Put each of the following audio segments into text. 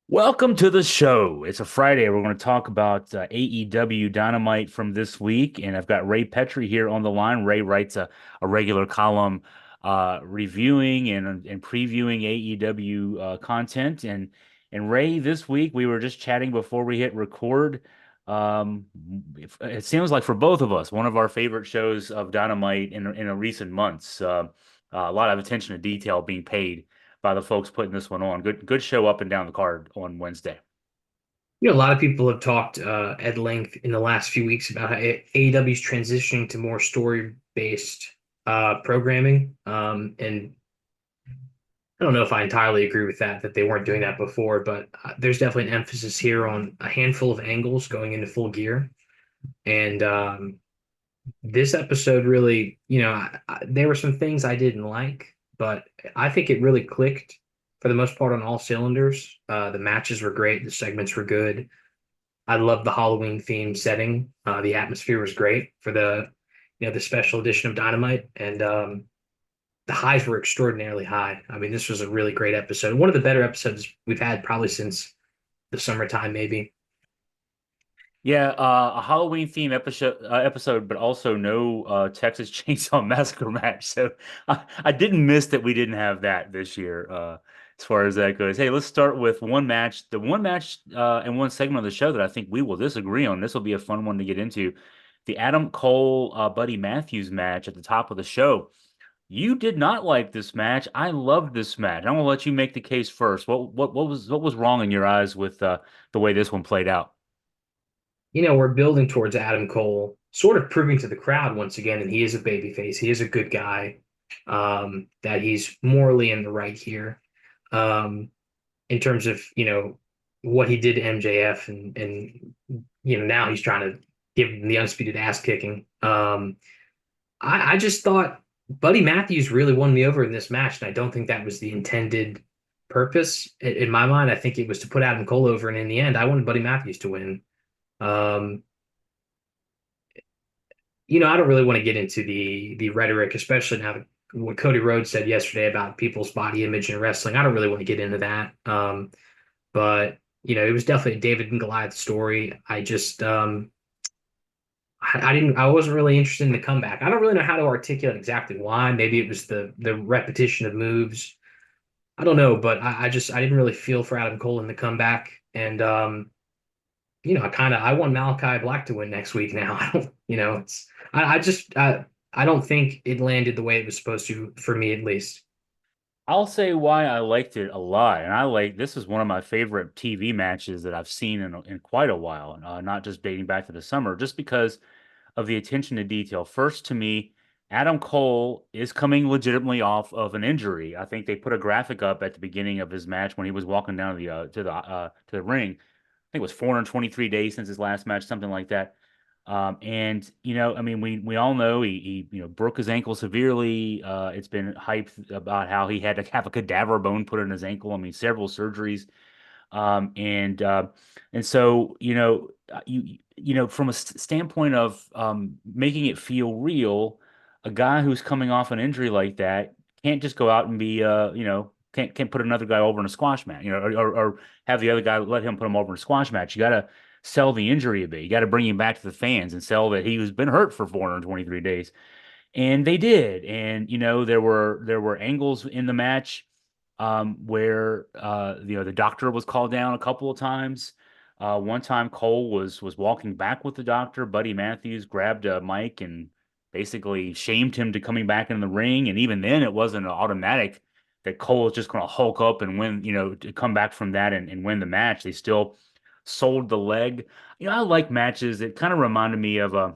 Welcome to the show. It's a Friday. We're going to talk about AEW Dynamite from this week. And I've got Ray Petree here on the line. Ray writes a regular column reviewing and previewing AEW content. And Ray, this week we were just chatting before we hit record. Um, it seems like for both of us, one of our favorite shows of Dynamite in a recent months. A lot of attention to detail being paid by the folks putting this one on. Good show up and down the card on Wednesday. A lot of people have talked at length in the last few weeks about how AEW is transitioning to more story-based programming. And I don't know if I entirely agree with that they weren't doing that before, but there's definitely an emphasis here on a handful of angles going into full gear. And this episode really, there were some things I didn't like, but I think it really clicked for the most part on all cylinders. The matches were great, the segments were good. I love the Halloween theme setting. The atmosphere was great for the special edition of Dynamite, and the highs were extraordinarily high. I mean, this was a really great episode. One of the better episodes we've had probably since the summertime, maybe. Yeah, a Halloween theme episode, but also no Texas Chainsaw Massacre match. So I didn't miss that we didn't have that this year. As far as that goes, hey, let's start with one match. The one match and one segment of the show that I think we will disagree on. This will be a fun one to get into. The Adam Cole Buddy Matthews match at the top of the show. You did not like this match. I loved this match. I'm gonna let you make the case first. What was wrong in your eyes with the way this one played out? We're building towards Adam Cole, sort of proving to the crowd once again, and he is a babyface. He is a good guy. That he's morally in the right here. In terms of what he did to MJF, and now he's trying to give him the undisputed ass kicking. I just thought Buddy Matthews really won me over in this match, and I don't think that was the intended purpose. In my mind, I think it was to put Adam Cole over, and in the end, I wanted Buddy Matthews to win. Um, I don't really want to get into the rhetoric, especially now that what Cody Rhodes said yesterday about people's body image in wrestling. I don't really want to get into that. But it was definitely a David and Goliath story. I wasn't really interested in the comeback. I don't really know how to articulate exactly why. Maybe it was the repetition of moves. I don't know, but I didn't really feel for Adam Cole in the comeback. And I want Malachi Black to win next week now. I don't, it's I don't think it landed the way it was supposed to for me at least. I'll say why I liked it a lot, and this is one of my favorite TV matches that I've seen in quite a while, not just dating back to the summer, just because of the attention to detail. First, to me, Adam Cole is coming legitimately off of an injury. I think they put a graphic up at the beginning of his match when he was walking down to the ring. I think it was 423 days since his last match, something like that. And I mean, we all know he broke his ankle severely. It's been hyped about how he had to have a cadaver bone put in his ankle. I mean, several surgeries. And so from a standpoint of making it feel real, a guy who's coming off an injury like that can't just go out and be can't put another guy over in a squash match, or have the other guy let him put him over in a squash match. You got to sell the injury a bit. You got to bring him back to the fans and sell that he was been hurt for 423 days. And they did. And there were angles in the match where the doctor was called down a couple of times. One time Cole was walking back with the doctor. Buddy Matthews grabbed a mic and basically shamed him to coming back in the ring. And even then, it wasn't automatic that Cole was just going to hulk up and win, to come back from that and win the match. They still sold the leg. I like matches. It kind of reminded me of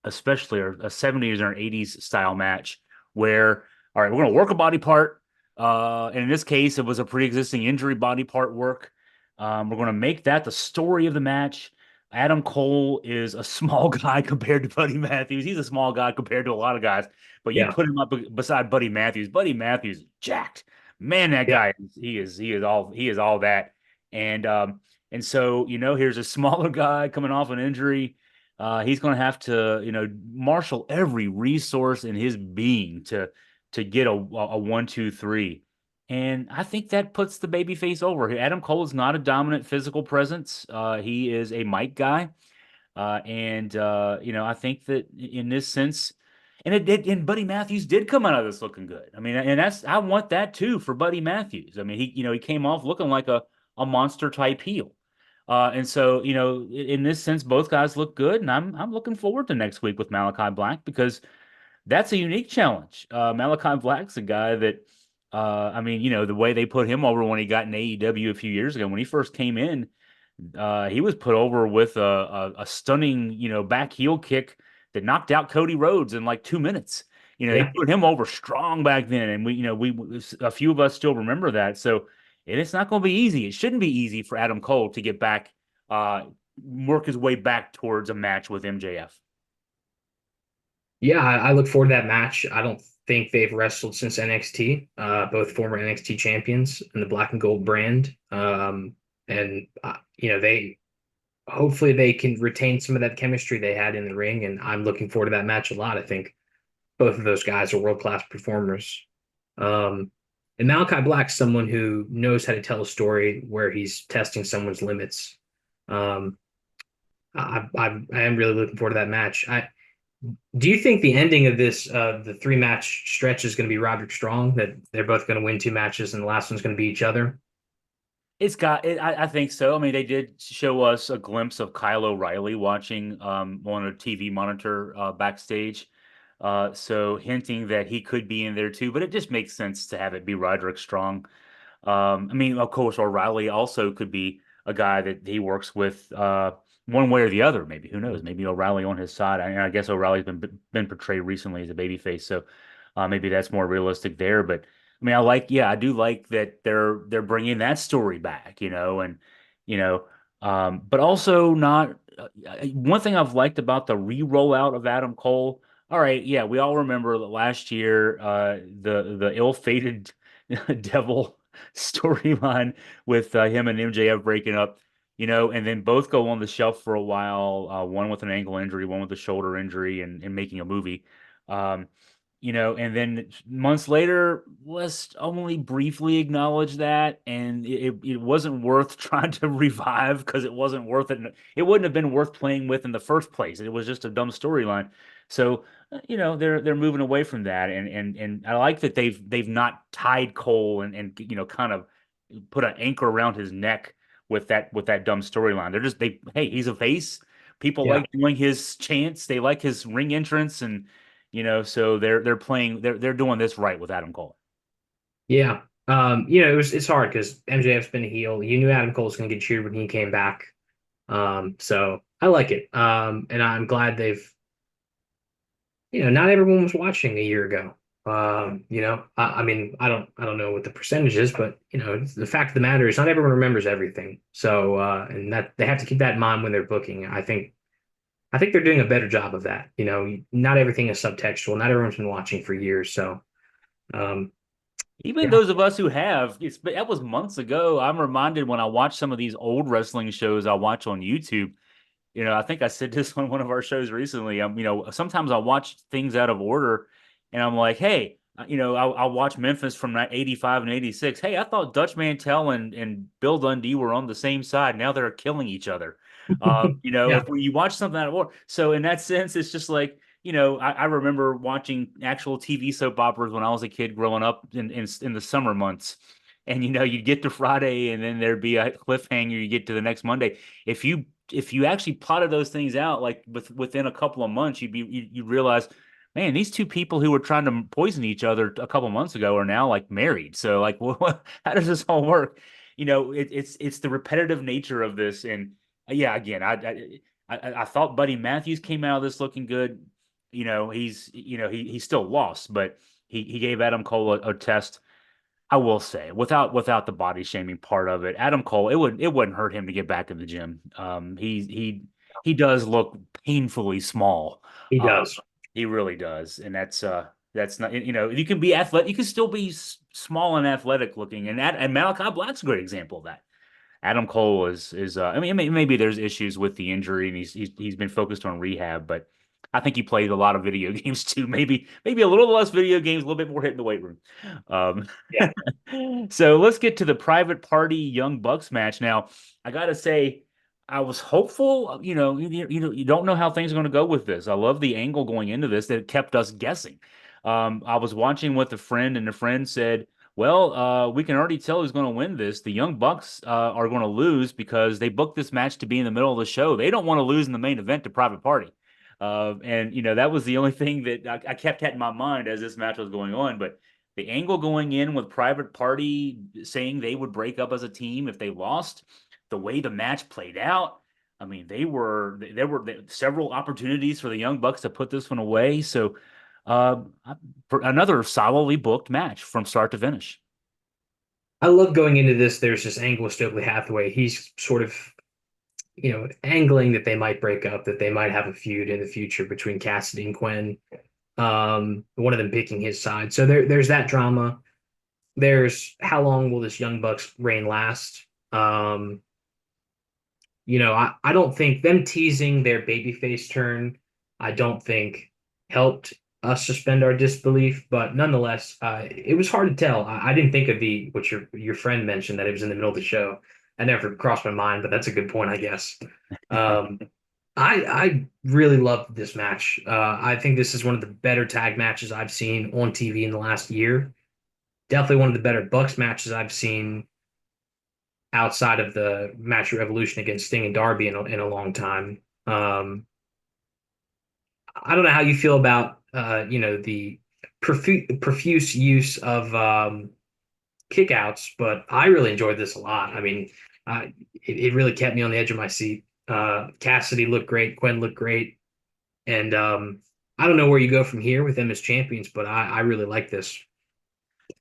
especially a 70s or an 80s style match where, all right, we're going to work a body part. And in this case, it was a pre-existing injury body part work. We're going to make that the story of the match. Adam Cole is a small guy compared to Buddy Matthews. He's a small guy compared to a lot of guys, but you Yeah. put him up beside Buddy Matthews. Buddy Matthews is jacked. Man, that Yeah. guy he is all that. And so, here's a smaller guy coming off an injury. He's going to have to, marshal every resource in his being to get a 1, 2, 3. And I think that puts the babyface over. Adam Cole is not a dominant physical presence. He is a mic guy. I think that in this sense, and it did, and Buddy Matthews did come out of this looking good. I mean, and that's I want that too for Buddy Matthews. I mean, he came off looking like a monster type heel. And so, in this sense, both guys look good, and I'm looking forward to next week with Malachi Black because that's a unique challenge. Malachi Black's a guy that, the way they put him over when he got in AEW a few years ago, when he first came in, he was put over with a stunning, back heel kick that knocked out Cody Rhodes in like 2 minutes. They Yeah. put him over strong back then, and we a few of us still remember that. So, and it's not going to be easy. It shouldn't be easy for Adam Cole to get back, work his way back towards a match with MJF. Yeah, I look forward to that match. I don't think they've wrestled since NXT, both former NXT champions in the black and gold brand. They hopefully they can retain some of that chemistry they had in the ring, and I'm looking forward to that match a lot. I think both of those guys are world-class performers. Um, and Malachi Black's someone who knows how to tell a story where he's testing someone's limits. Um, I am really looking forward to that match. Do you think the ending of this the three match stretch is going to be Roderick Strong, that they're both going to win two matches and the last one's going to be each other? It's got it, I think so. I mean, they did show us a glimpse of Kyle O'Reilly watching on a TV monitor backstage. So hinting that he could be in there too, but it just makes sense to have it be Roderick Strong. Of course, O'Reilly also could be a guy that he works with one way or the other. Maybe who knows? Maybe O'Reilly on his side. I guess O'Reilly's been portrayed recently as a babyface, so maybe that's more realistic there. But I mean, I do like that they're bringing that story back, and you know, but also not. One thing I've liked about the re-rollout of Adam Cole. All right, yeah, we all remember that last year, the ill-fated devil storyline with him and MJF breaking up, and then both go on the shelf for a while, one with an ankle injury, one with a shoulder injury, and making a movie. Um, and then months later, let's only briefly acknowledge that, and it wasn't worth trying to revive because it wasn't worth it. It wouldn't have been worth playing with in the first place. It was just a dumb storyline. So, they're moving away from that, and I like that they've not tied Cole and kind of put an anchor around his neck with that dumb storyline. Hey, he's a face. People Yeah. like doing his chants. They like his ring entrance, and so they're doing this right with Adam Cole. Yeah. It's hard because MJF's been a heel. You knew Adam Cole was going to get cheered when he came back. So I like it. And I'm glad not everyone was watching a year ago. I don't know what the percentage is, but the fact of the matter is not everyone remembers everything. So, and that they have to keep that in mind when they're booking. I think they're doing a better job of that. Not everything is subtextual. Not everyone's been watching for years. So, um, Even yeah, those of us who have, that was months ago. I'm reminded when I watch some of these old wrestling shows I watch on YouTube. I think I said this on one of our shows recently. Sometimes I watch things out of order, and I'm like, hey, I'll watch Memphis from '85 and '86. Hey, I thought Dutch Mantel and Bill Dundee were on the same side. Now they're killing each other. yeah, If you watch something out of order, so in that sense, it's just like. I remember watching actual TV soap operas when I was a kid growing up in the summer months. And you'd get to Friday and then there'd be a cliffhanger, you get to the next Monday. If you actually plotted those things out like within a couple of months, you'd realize, man, these two people who were trying to poison each other a couple of months ago are now like married. So like, how does this all work? It's the repetitive nature of this. And yeah, again, I thought Buddy Matthews came out of this looking good. He still lost, but he gave Adam Cole a test. I will say, without the body shaming part of it, Adam Cole, it wouldn't hurt him to get back in the gym. He does look painfully small. he Uh, does. he really does, and that's not you can be athletic, you can still be small and athletic looking, and Malachi Black's a great example of that. Adam Cole is maybe there's issues with the injury and he's been focused on rehab, but I think he played a lot of video games too. Maybe a little less video games, a little bit more hit in the weight room. Um, Yeah. so let's get to the Private Party Young Bucks match. Now, I gotta say, I was hopeful. You don't know how things are going to go with this. I love the angle going into this that kept us guessing. I was watching with a friend, and the friend said, "Well, we can already tell who's going to win this. The Young Bucks are going to lose because they booked this match to be in the middle of the show. They don't want to lose in the main event to Private Party." And that was the only thing that I kept in my mind as this match was going on. But the angle going in with Private Party saying they would break up as a team if they lost, the way the match played out, I mean, there were several opportunities for the Young Bucks to put this one away. So, uh, for another solidly booked match from start to finish. I love going into this. There's this angle with Stokely Hathaway. He's sort of, angling that they might break up, that they might have a feud in the future between Cassidy and Quinn. One of them picking his side. So there's that drama. There's how long will this Young Bucks reign last? I don't think them teasing their babyface turn, I don't think helped us suspend our disbelief. But nonetheless, it was hard to tell. I didn't think of the what your friend mentioned that it was in the middle of the show. That never crossed my mind, but that's a good point, I guess. Um, I really loved this match. I think this is one of the better tag matches I've seen on TV in the last year. Definitely one of the better Bucks matches I've seen outside of the match Revolution against Sting and Darby in a long time. I don't know how you feel about the profuse use of kickouts, but I really enjoyed this a lot. I mean, it really kept me on the edge of my seat. Cassidy looked great, Quinn looked great, and I don't know where you go from here with them as champions, but I really like this.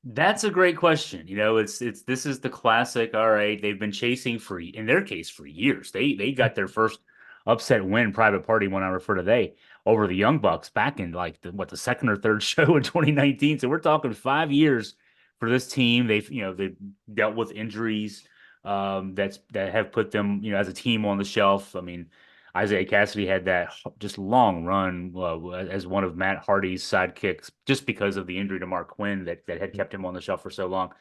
That's a great question. It's this is the classic. All right, they've been chasing for in their case for years. They got their first upset win, Private Party, when I refer to they over the Young Bucks back in like the second or third show in 2019. So we're talking 5 years for this team. They've dealt with injuries that have put them as a team on the shelf. I mean, Isaiah Cassidy had that just long run as one of Matt Hardy's sidekicks, just because of the injury to Mark Quinn that had kept him on the shelf for so long.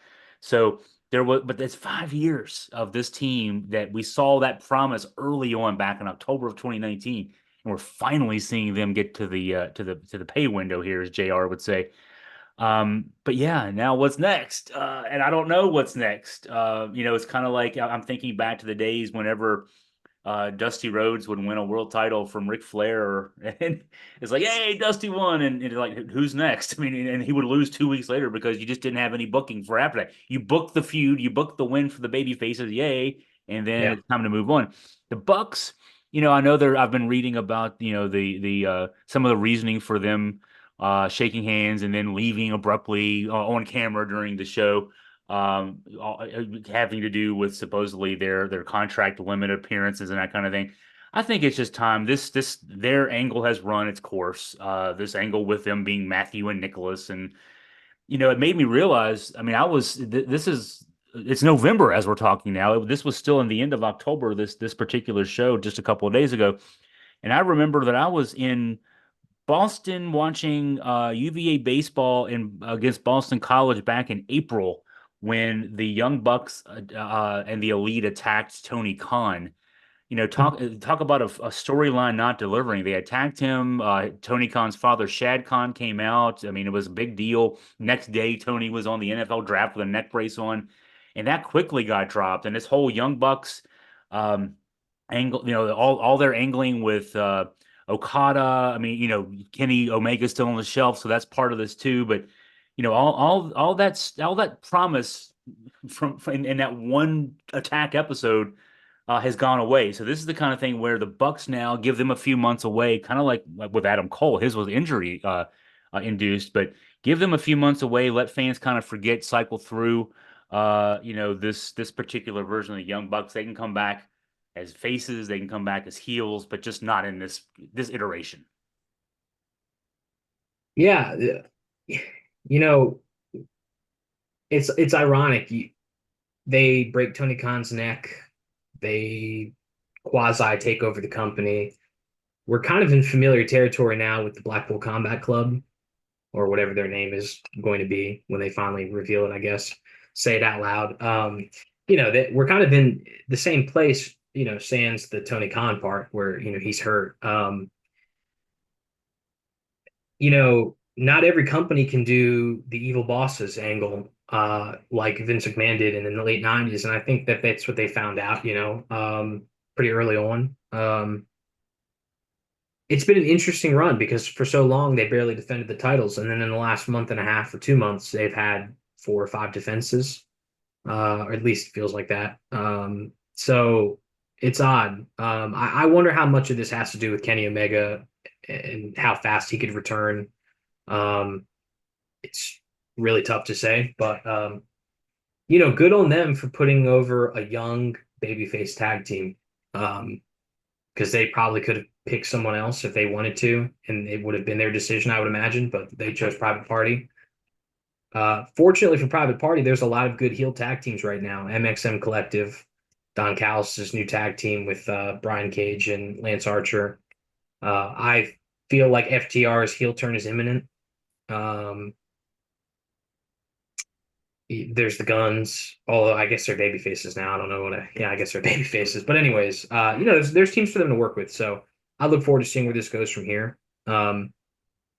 So but it's 5 years of this team that we saw that promise early on back in October of 2019, and we're finally seeing them get to the pay window here, as JR would say. But yeah, now what's next? And I don't know what's next. It's kind of like I'm thinking back to the days whenever Dusty Rhodes would win a world title from Ric Flair, and it's like, hey, Dusty won, and like, who's next? I mean, and he would lose 2 weeks later because you just didn't have any booking for after that. You booked the feud, you booked the win for the baby faces, yay, and then Yeah. it's time to move on. The Bucks, I know there. I've been reading about the some of the reasoning for them shaking hands and then leaving abruptly on camera during the show, having to do with supposedly their contract limit appearances and that kind of thing. I think it's just time. This their angle has run its course. This angle with them being Matthew and Nicholas, and it made me realize. I mean, this is it's November as we're talking now. This was still in the end of October. This particular show just a couple of days ago, and I remember that I was in Boston watching UVA baseball against Boston College back in April when the Young Bucks and the Elite attacked Tony Khan. Talk about a storyline not delivering. They attacked him. Tony Khan's father, Shad Khan, came out. I mean, it was a big deal. Next day, Tony was on the NFL draft with a neck brace on, and that quickly got dropped. And this whole Young Bucks um, angle, all their angling with Okada. I mean, Kenny Omega's still on the shelf, so that's part of this too. But all that promise from in that one attack episode has gone away. So this is the kind of thing where the Bucks now give them a few months away, kind of like with Adam Cole. His was injury induced, but give them a few months away, let fans kind of forget, cycle through this particular version of the Young Bucks. They can come back as faces, they can come back as heels, but just not in this iteration. Yeah. You know, it's ironic. They break Tony Khan's neck. They quasi take over the company. we're kind of in familiar territory now with the Blackpool Combat Club, or whatever their name is going to be when they finally reveal it, I guess. Say it out loud. That we're kind of in the same place, sans the Tony Khan part where, he's hurt. Not every company can do the evil bosses angle like Vince McMahon did in the late 90s. And I think that that's what they found out, pretty early on. It's been an interesting run because for so long they barely defended the titles. And then in the last month and a half or 2 months, they've had 4 or 5 defenses, or at least it feels like that. So it's odd. I wonder how much of this has to do with Kenny Omega and how fast he could return. Um, it's really tough to say, but good on them for putting over a young babyface tag team. Because they probably could have picked someone else if they wanted to, and it would have been their decision, I would imagine, but they chose Private Party. Fortunately for Private Party, there's a lot of good heel tag teams right now. MXM Collective, Don Callis' new tag team with Brian Cage and Lance Archer. I feel like FTR's heel turn is imminent. Um, there's the Guns, although I guess they're baby faces now. I don't know yeah, I guess they're baby faces. But anyways, there's teams for them to work with. So I look forward to seeing where this goes from here. But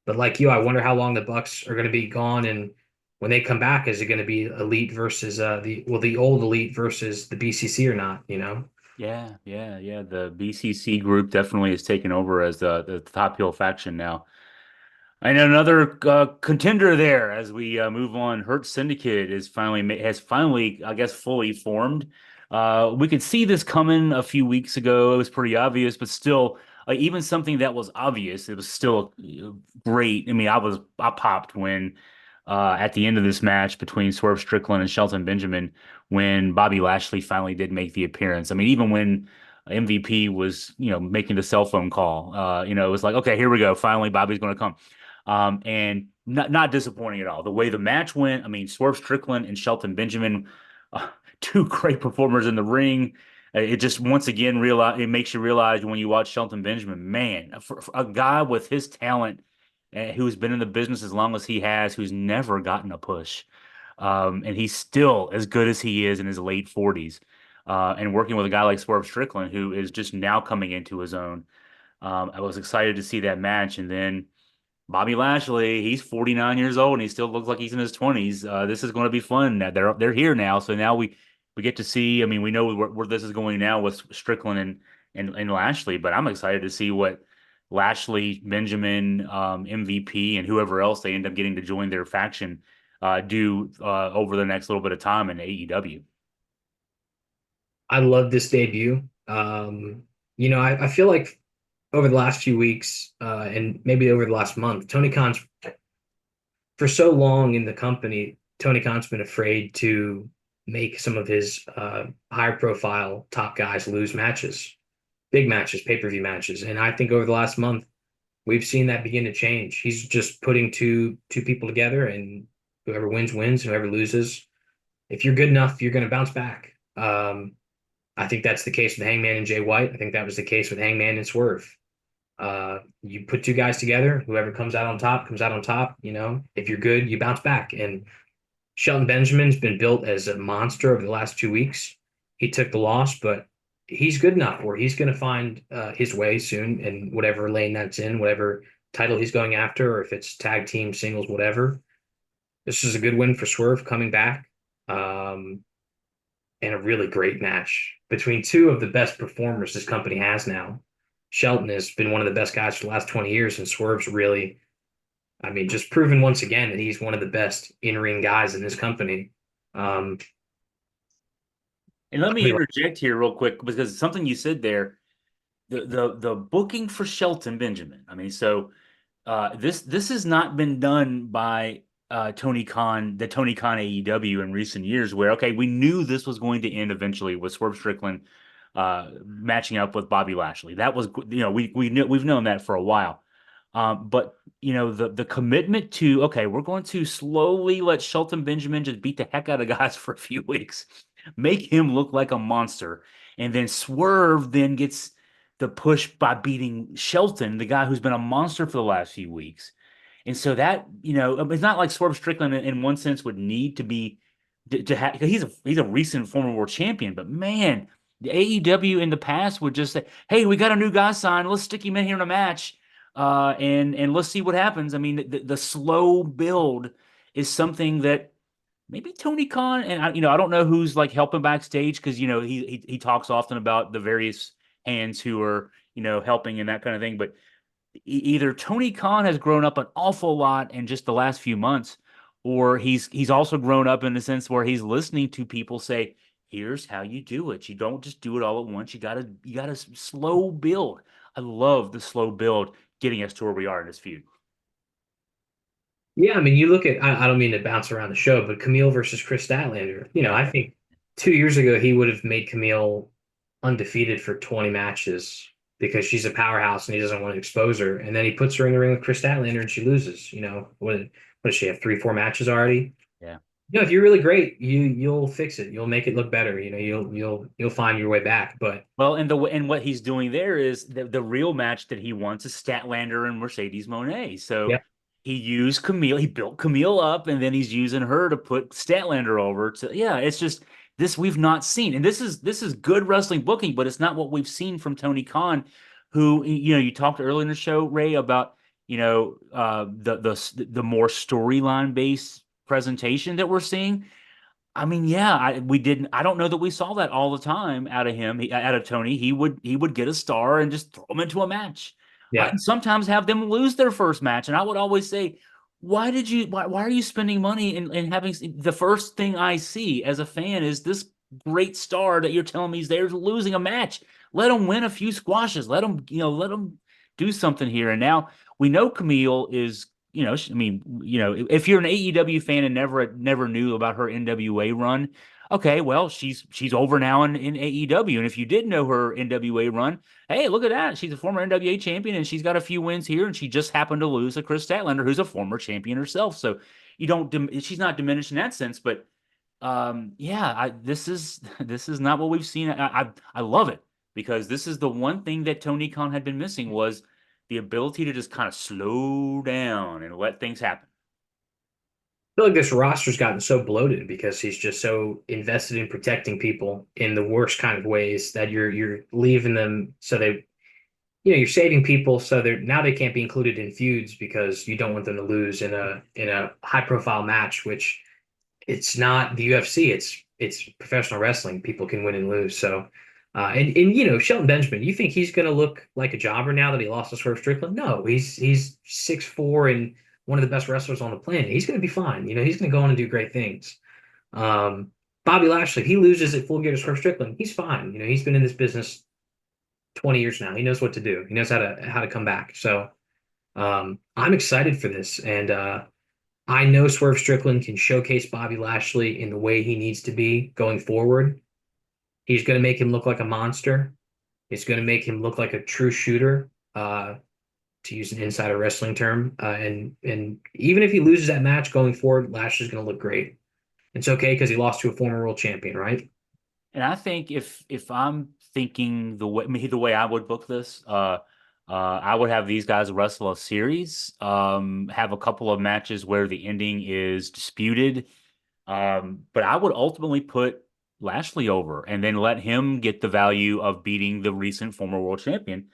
like you, I wonder how long the Bucks are going to be gone, and when they come back, is it going to be Elite versus the old Elite versus the BCC or not? Yeah, yeah, yeah. The BCC group definitely has taken over as the top heel faction now. And another contender there as we move on. Hurt Syndicate has finally, I guess, fully formed. We could see this coming a few weeks ago. It was pretty obvious, but still, even something that was obvious, it was still great. I mean, I popped when at the end of this match between Swerve Strickland and Shelton Benjamin when Bobby Lashley finally did make the appearance. I mean, even when MVP was, making the cell phone call, it was like, okay, here we go. Finally, Bobby's going to come. And not disappointing at all. The way the match went, I mean, Swerve Strickland and Shelton Benjamin, uh, two great performers in the ring. It just once again realize it makes you realize when you watch Shelton Benjamin, man, for a guy with his talent, who's been in the business as long as he has, who's never gotten a push, and he's still as good as he is in his late 40s, and working with a guy like Swerve Strickland, who is just now coming into his own. I was excited to see that match, and then Bobby Lashley, he's 49 years old and he still looks like he's in his 20s. This is going to be fun. They're here now, so now we get to see. I mean, we know where this is going now with Strickland and Lashley, but I'm excited to see what Lashley, Benjamin, MVP, and whoever else they end up getting to join their faction do over the next little bit of time in AEW. I love this debut. I feel like over the last few weeks, and maybe over the last month, Tony Khan's for so long in the company, Tony Khan's been afraid to make some of his higher profile top guys lose matches, big matches, pay-per-view matches. And I think over the last month, we've seen that begin to change. He's just putting two people together, and whoever wins wins, whoever loses. If you're good enough, you're going to bounce back. I think that's the case with Hangman and Jay White. I think that was the case with Hangman and Swerve. You put two guys together, whoever comes out on top comes out on top. If you're good, you bounce back. And Shelton Benjamin's been built as a monster over the last 2 weeks. He took the loss, but he's good enough where he's going to find his way soon in whatever lane that's in, whatever title he's going after, or if it's tag team, singles, whatever. This is a good win for Swerve coming back. And a really great match between two of the best performers this company has now. Shelton has been one of the best guys for the last 20 years, and Swerve's really, I mean, just proven once again that he's one of the best in-ring guys in this company. Um, And let me we like, interject here real quick because something you said there, the booking for Shelton Benjamin. I mean, so this has not been done by the Tony Khan AEW in recent years, where okay, we knew this was going to end eventually with Swerve Strickland matching up with Bobby Lashley. That was we've known that for a while. But the commitment to okay, we're going to slowly let Shelton Benjamin just beat the heck out of guys for a few weeks, make him look like a monster, and then Swerve then gets the push by beating Shelton, the guy who's been a monster for the last few weeks. And so that, it's not like Swerve Strickland in one sense would need to be to have, he's a recent former world champion, but man, the AEW in the past would just say, "Hey, we got a new guy signed. Let's stick him in here in a match, and let's see what happens." I mean, the slow build is something that maybe Tony Khan and I don't know who's like helping backstage because he talks often about the various hands who are helping and that kind of thing, but either Tony Khan has grown up an awful lot in just the last few months, or he's also grown up in the sense where he's listening to people say, "Here's how you do it. You don't just do it all at once. You gotta slow build." I love the slow build getting us to where we are in this feud. Yeah, I mean, you look at, I don't mean to bounce around the show, but Camille versus Chris Statlander, Yeah, I think 2 years ago he would have made Camille undefeated for 20 matches because she's a powerhouse and he doesn't want to expose her. And then he puts her in the ring with Chris Statlander and she loses. What does she have? 3, 4 matches already? yeah. If you're really great, you'll fix it. You'll make it look better. You'll find your way back. But Well, and what he's doing there is the real match that he wants is Statlander and Mercedes Moné. So yeah, he used Camille, he built Camille up, and then he's using her to put Statlander over to yeah, it's just this we've not seen. And this is good wrestling booking, but it's not what we've seen from Tony Khan, who you talked earlier in the show, Ray, about the more storyline based presentation that we're seeing. I mean, yeah, we didn't. I don't know that we saw that all the time out of him, out of Tony. He would get a star and just throw him into a match, yeah, and sometimes have them lose their first match. And I would always say, why are you spending money and having the first thing I see as a fan is this great star that you're telling me is there losing a match? Let him win a few squashes. Let him do something here. And now we know Camille is I mean, if you're an AEW fan and never knew about her NWA run, okay, well, she's over now in AEW. And if you did know her NWA run, hey, look at that. She's a former NWA champion and she's got a few wins here, and she just happened to lose to Chris Statlander, who's a former champion herself. So she's not diminished in that sense, but yeah, this is not what we've seen. I love it because this is the one thing that Tony Khan had been missing was the ability to just kind of slow down and let things happen. feel like this roster's gotten so bloated because he's just so invested in protecting people in the worst kind of ways that you're leaving them so you're saving people so they can't be included in feuds because you don't want them to lose in a high profile match, which it's not the UFC, it's professional wrestling. People can win and lose. So and Shelton Benjamin, you think he's gonna look like a jobber now that he lost to Swerve Strickland? No, he's 6'4" and one of the best wrestlers on the planet. He's gonna be fine. He's gonna go on and do great things. Bobby Lashley, he loses at Full Gear to Swerve Strickland. He's fine. He's been in this business 20 years now. He knows what to do. He knows how to come back. So I'm excited for this. And I know Swerve Strickland can showcase Bobby Lashley in the way he needs to be going forward. He's going to make him look like a monster. It's going to make him look like a true shooter, to use an insider wrestling term. And even if he loses that match going forward, Lashley's going to look great. It's okay because he lost to a former world champion, right? And I think if I'm thinking the way I would book this, I would have these guys wrestle a series, have a couple of matches where the ending is disputed, but I would ultimately put Lashley over and then let him get the value of beating the recent former world champion,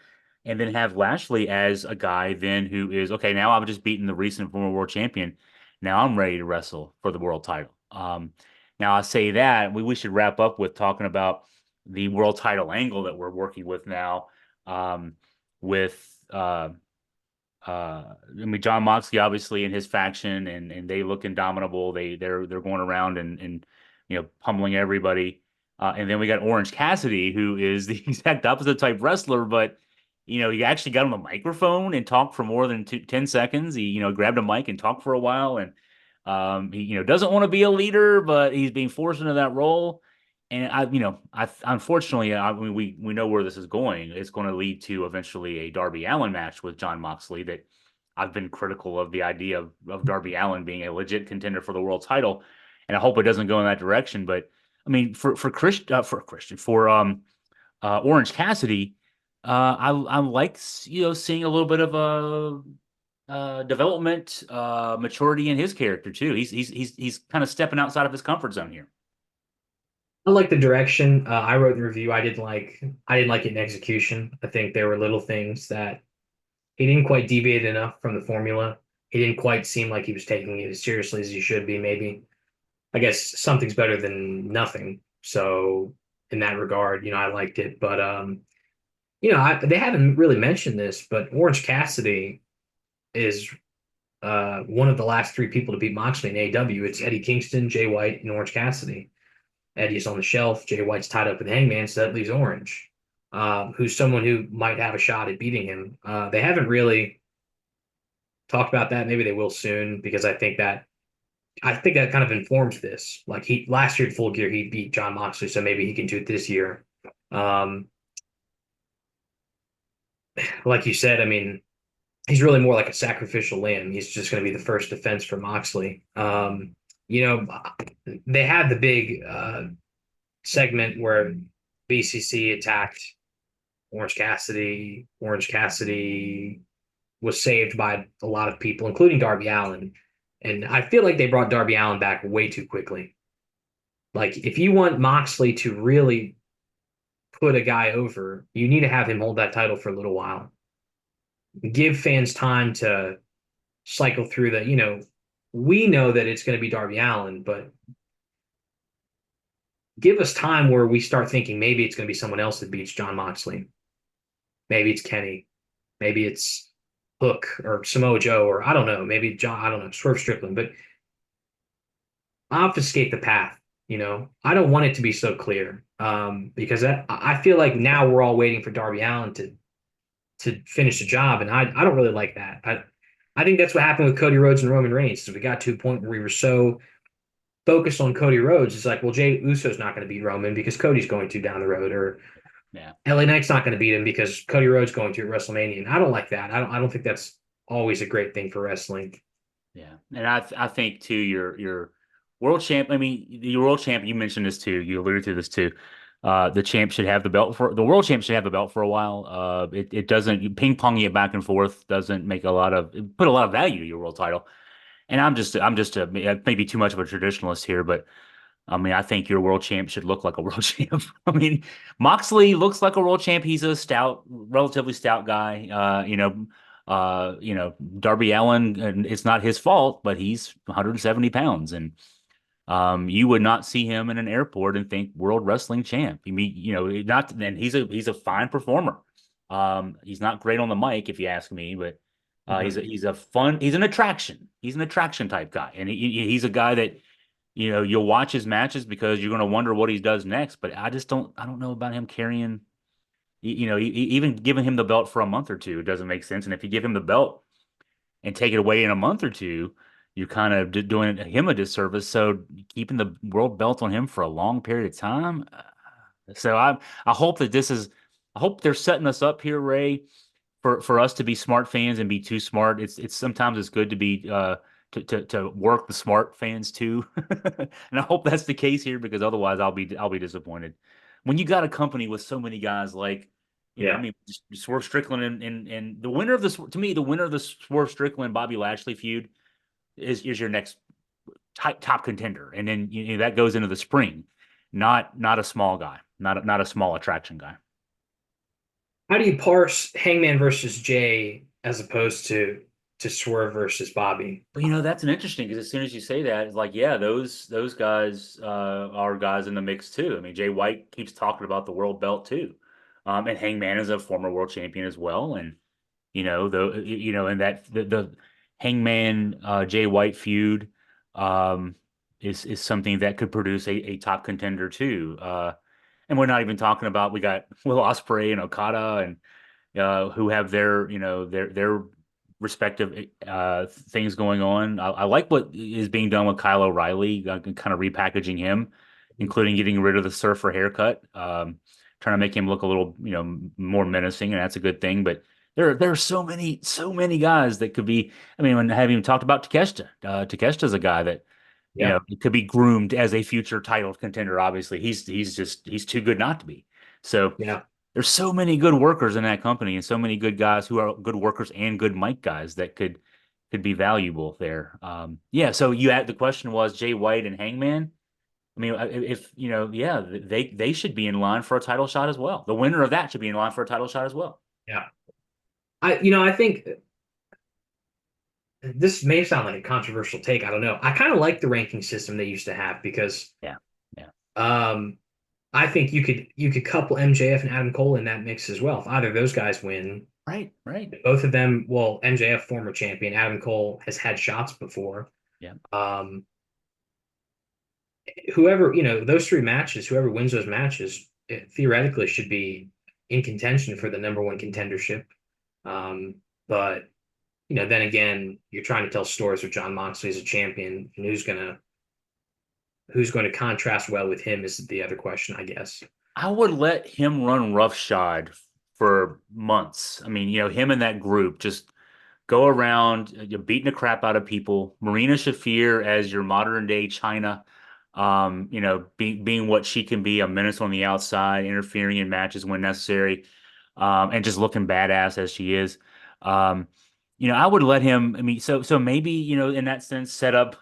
and then have Lashley as a guy then who is okay. Now I've just beaten the recent former world champion. Now I'm ready to wrestle for the world title. Now I say that we should wrap up with talking about the world title angle that we're working with now, with I mean, Jon Moxley obviously in his faction, and they look indomitable. They're going around and pummeling everybody. And then we got Orange Cassidy, who is the exact opposite type wrestler, but he actually got on the microphone and talked for more than 10 seconds. He grabbed a mic and talked for a while, and he doesn't want to be a leader, but he's being forced into that role. And I unfortunately, mean, we know where this is going. It's going to lead to eventually a Darby Allin match with Jon Moxley. That I've been critical of the idea of Darby Allin being a legit contender for the world title, and I hope it doesn't go in that direction. But I mean, for Orange Cassidy, I like seeing a little bit of development, maturity in his character too. He's kind of stepping outside of his comfort zone here. I like the direction. I wrote the review. I didn't like it in execution. I think there were little things that he didn't quite deviate enough from the formula. He didn't quite seem like he was taking it as seriously as he should be, maybe. I guess something's better than nothing. So in that regard, I liked it. But they haven't really mentioned this, but Orange Cassidy is one of the last three people to beat Moxley in AEW. It's Eddie Kingston, Jay White, and Orange Cassidy. Eddie's on the shelf. Jay White's tied up with Hangman, so that leaves Orange, who's someone who might have a shot at beating him. They haven't really talked about that. Maybe they will soon because I think that kind of informs this. Like he last year at Full Gear, he beat Jon Moxley, so maybe he can do it this year. Um, like you said, I mean, he's really more like a sacrificial lamb. He's just going to be the first defense for Moxley. You know, they had the big segment where BCC attacked Orange Cassidy. Orange Cassidy was saved by a lot of people, including Darby Allin. And I feel like they brought Darby Allin back way too quickly. Like, if you want Moxley to really put a guy over, you need to have him hold that title for a little while. Give fans time to cycle through that. We know that it's going to be Darby Allin, but give us time where we start thinking maybe it's going to be someone else that beats Jon Moxley. Maybe it's Kenny. Maybe it's Hook or Samoa Joe, or I don't know. Maybe John, I don't know, Swerve Strickland, but obfuscate the path. I don't want it to be so clear because I feel like now we're all waiting for Darby Allin to finish the job, and I don't really like that. I think that's what happened with Cody Rhodes and Roman Reigns. So we got to a point where we were so focused on Cody Rhodes. It's like, well, Jey Uso's not going to beat Roman because Cody's going to down the road, or Yeah. LA Knight's not going to beat him because Cody Rhodes going to at WrestleMania. And I don't like that. I don't think that's always a great thing for wrestling. Yeah, and I think too your world champ. I mean, your world champ. You mentioned this too. You alluded to this too. The champ should have the belt for the world champ should have the belt for a while. It doesn't ping ponging it back and forth doesn't make a lot of put a lot of value to your world title. And I'm just a maybe too much of a traditionalist here, but I mean, I think your world champ should look like a world champ. I mean, Moxley looks like a world champ. He's a stout, relatively stout guy. Darby Allin, and it's not his fault, but he's 170 pounds, and you would not see him in an airport and think world wrestling champ. You mean, not, and he's a fine performer. He's not great on the mic, if you ask me, but Mhm. he's an attraction. He's an attraction type guy, and he's a guy that you'll watch his matches because you're going to wonder what he does next. But I don't know about him carrying, even giving him the belt for a month or two doesn't make sense. And if you give him the belt and take it away in a month or two, you're kind of doing him a disservice. So keeping the world belt on him for a long period of time. So I hope that I hope they're setting us up here, Ray, for us to be smart fans and be too smart. It's sometimes it's good to be to work the smart fans too, and I hope that's the case here because otherwise I'll be disappointed. When you got a company with so many guys like, I Yeah. mean, Swerve Strickland and the winner of this to me the winner of the Swerve Strickland Bobby Lashley feud is your next top contender, and then that goes into the spring. Not a small guy, not a small attraction guy. How do you parse Hangman versus Jay as opposed to Swerve versus Bobby? But that's an interesting because as soon as you say that, it's like, yeah, those guys are guys in the mix too. I mean, Jay White keeps talking about the world belt too, and Hangman is a former world champion as well, and and that the Hangman Jay White feud is something that could produce a top contender too. And we're not even talking about we got Will Ospreay and Okada and who have their respective things going on. I like what is being done with Kyle O'Reilly, kind of repackaging him, including getting rid of the surfer haircut, trying to make him look a little more menacing, and that's a good thing. But there are so many guys that could be. I mean, I haven't even talked about Takeshita. Takeshita's a guy that Yeah. could be groomed as a future title contender. Obviously, he's too good not to be. So Yeah. there's so many good workers in that company and so many good guys who are good workers and good mic guys that could be valuable there. Yeah. So you had the question was Jay White and Hangman. I mean, if you know, yeah, they should be in line for a title shot as well. The winner of that should be in line for a title shot as well. Yeah. I think this may sound like a controversial take. I don't know. I kind of like the ranking system they used to have because Yeah. Yeah. um, I think you could couple MJF and Adam Cole in that mix as well. If either of those guys win, Right. Right. both of them, well, MJF former champion, Adam Cole has had shots before. Yeah. Um, whoever, those three matches, whoever wins those matches, it theoretically should be in contention for the number one contendership. Um, but then again, you're trying to tell stories with Jon Moxley as a champion, and who's going to contrast well with him is the other question, I guess. I would let him run roughshod for months. I mean, him and that group just go around you're beating the crap out of people. Marina Shafir as your modern day China, being what she can be, a menace on the outside, interfering in matches when necessary, and just looking badass as she is. Um, I would let him. I mean, so maybe in that sense, set up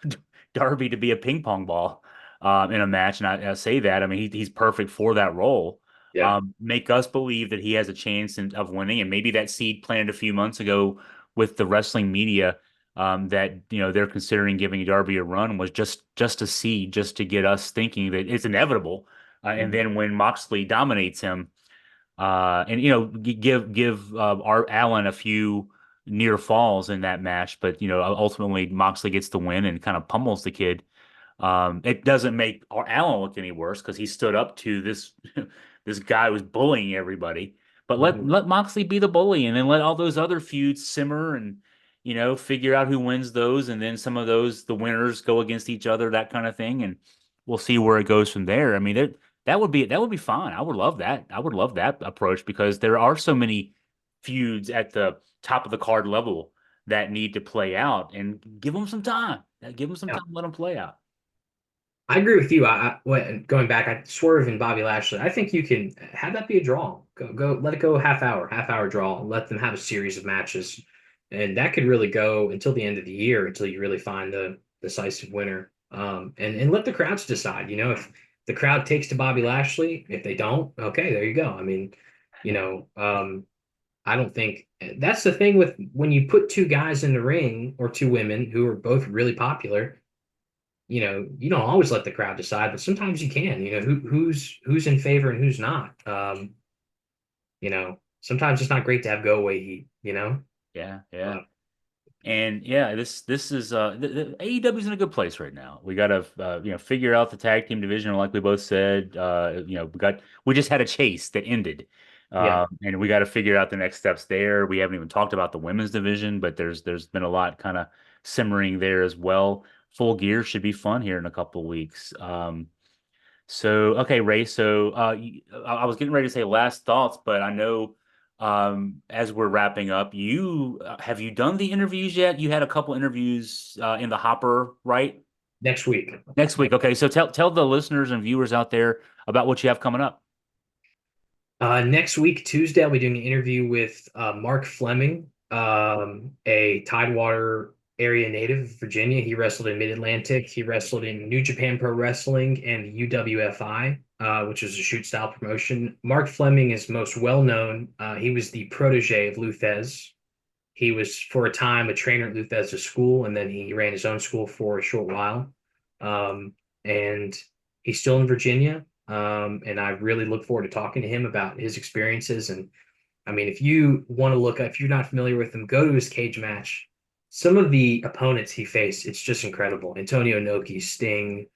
Darby to be a ping pong ball in a match, and I say that. I mean, he's perfect for that role. Yeah. Make us believe that he has a chance of winning, and maybe that seed planted a few months ago with the wrestling media that they're considering giving Darby a run was just a seed, just to get us thinking that it's inevitable. And then when Moxley dominates him, and give our Allen a few near falls in that match, but ultimately Moxley gets the win and kind of pummels the kid. It doesn't make our Allen look any worse because he stood up to this this guy who's bullying everybody. But let Mhm. let Moxley be the bully, and then let all those other feuds simmer, and figure out who wins those, and then some of those the winners go against each other, that kind of thing, and we'll see where it goes from there. I mean, that would be fine. I would love that. I would love that approach because there are so many feuds at the top of the card level that need to play out, and give them some time. Give them some Yeah. time, let them play out. I agree with you. Going back, I Swerve and Bobby Lashley. I think you can have that be a draw. Go, let it go half hour draw. Let them have a series of matches, and that could really go until the end of the year until you really find the decisive winner. And let the crowds decide. If the crowd takes to Bobby Lashley, if they don't, okay, there you go. I mean, I don't think that's the thing with when you put two guys in the ring or two women who are both really popular. You don't always let the crowd decide, but sometimes you can. Who's in favor and who's not. Sometimes it's not great to have go away heat. Yeah, yeah. Uh, And yeah, this is the AEW is in a good place right now. We got to figure out the tag team division like we both said. We just had a chase that ended. yeah, And we got to figure out the next steps there. We haven't even talked about the women's division, but there's been a lot kind of simmering there as well. Full Gear should be fun here in a couple of weeks. So, okay, Ray. So, I was getting ready to say last thoughts, but I know, as we're wrapping up, you have you done the interviews yet? You had a couple interviews in the hopper, right? next week. Next week. Okay, so tell the listeners and viewers out there about what you have coming up. Next week, Tuesday, I'll be doing an interview with Mark Fleming, a Tidewater area native of Virginia. He wrestled in Mid-Atlantic. He wrestled in New Japan Pro Wrestling and UWFI, which is a shoot style promotion. Mark Fleming is most well known. He was the protege of Lou Thesz. He was, for a time, a trainer at Lou Thesz's school, and then he ran his own school for a short while. And he's still in Virginia. And I really look forward to talking to him about his experiences. And I mean, if you want to if you're not familiar with him, go to his cage match. Some of the opponents he faced, it's just incredible. Antonio Inoki, Sting,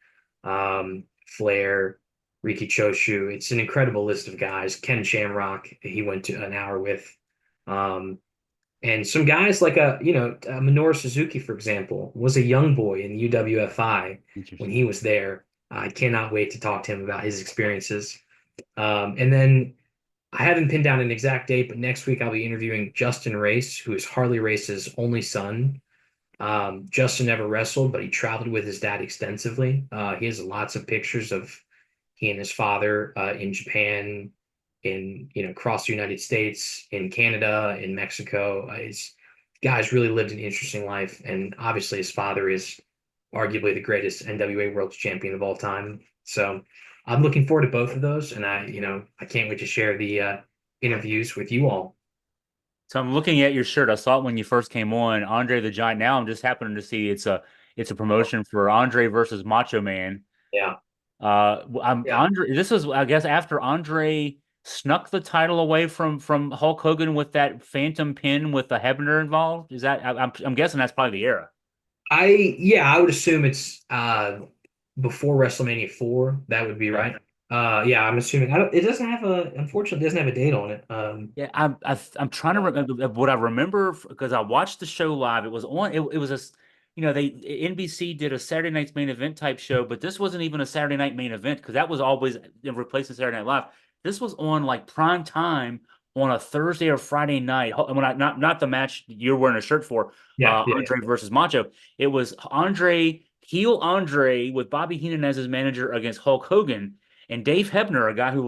Flair, Riki Choshu. It's an incredible list of guys. Ken Shamrock, he went to an hour with. Um, and some guys like Minoru Suzuki, for example, was a young boy in UWFI when Interesting. he was there. I cannot wait to talk to him about his experiences. And then I haven't pinned down an exact date, but next week I'll be interviewing Justin Race, who is Harley Race's only son. Justin never wrestled, but he traveled with his dad extensively. He has lots of pictures of he and his father in Japan, in across the United States, in Canada, in Mexico. He's guy's really lived an interesting life, and obviously his father is arguably the greatest NWA World Champion of all time. So I'm looking forward to both of those, and I can't wait to share the interviews with you all. So I'm looking at your shirt. I saw it when you first came on, Andre the Giant. Now I'm just happening to see it's a promotion for Andre versus Macho Man. Yeah, I'm yeah. Andre. This is, I guess, after Andre snuck the title away from Hulk Hogan with that phantom pin with the Hebner involved. Is that? I'm guessing that's probably the era. I would assume it's before WrestleMania 4. That would be Okay. right. Yeah, I'm assuming. I don't, it doesn't have a unfortunately it doesn't have a date on it. Yeah, I'm trying to remember what I remember because I watched the show live. It was on. It was they NBC did a Saturday night's main event type show, but this wasn't even a Saturday night main event because that was always replacing Saturday Night Live. This was on like prime time on a Thursday or Friday night. When I not the match you're wearing a shirt for, Yeah, yeah. Andre versus Macho. It was Andre with Bobby Heenan as his manager against Hulk Hogan and Dave Hebner, a guy who he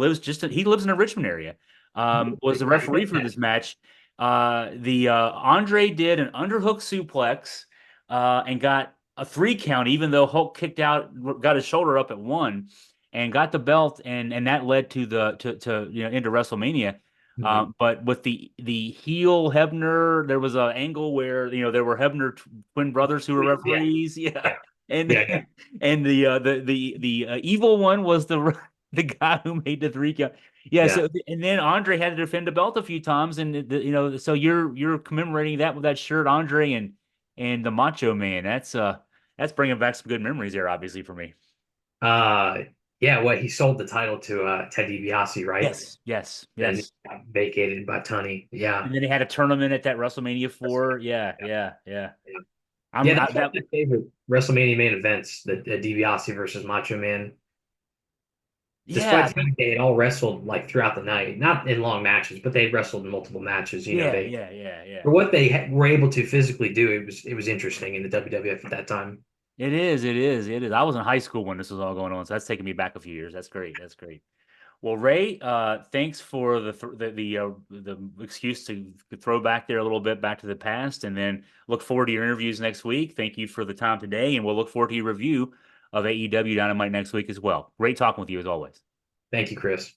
lives in the Richmond area was the referee for this match. The Andre did an underhook suplex and got a 3 count, even though Hulk kicked out, got his shoulder up at 1, and got the belt, and that led to the to into WrestleMania. Mhm. But with the heel Hebner, there was an angle where there were Hebner twin brothers who were Yeah, referees, yeah, yeah, and yeah, yeah, and the evil one was the guy who made the 3 count. Yeah, yeah. so and then Andre had to defend the belt a few times, and so you're commemorating that with that shirt, Andre and the Macho Man. That's bringing back some good memories there, obviously for me. Uh, yeah. What he sold the title to Ted DiBiase, right? Yes, yes, And yes. got vacated by Tony. Yeah, And then they had a tournament at that WrestleMania 4. Yeah, yeah, yeah, yeah. yeah. Yeah, that's one of That my favorite WrestleMania main events, the DiBiase versus Macho Man. Despite yeah, the fact they had all wrestled like throughout the night, not in long matches, but they wrestled in multiple matches. yeah, They yeah, yeah, yeah. for what they were able to physically do, it was interesting in the WWF at that time. It is, it is, it is. I was in high school when this was all going on, so that's taking me back a few years. That's great. That's great. Well, Ray, thanks for the excuse to throw back there a little bit back to the past, and then look forward to your interviews next week. Thank you for the time today, and we'll look forward to your review of AEW Dynamite next week as well. Great talking with you as always. Thank you, Chris.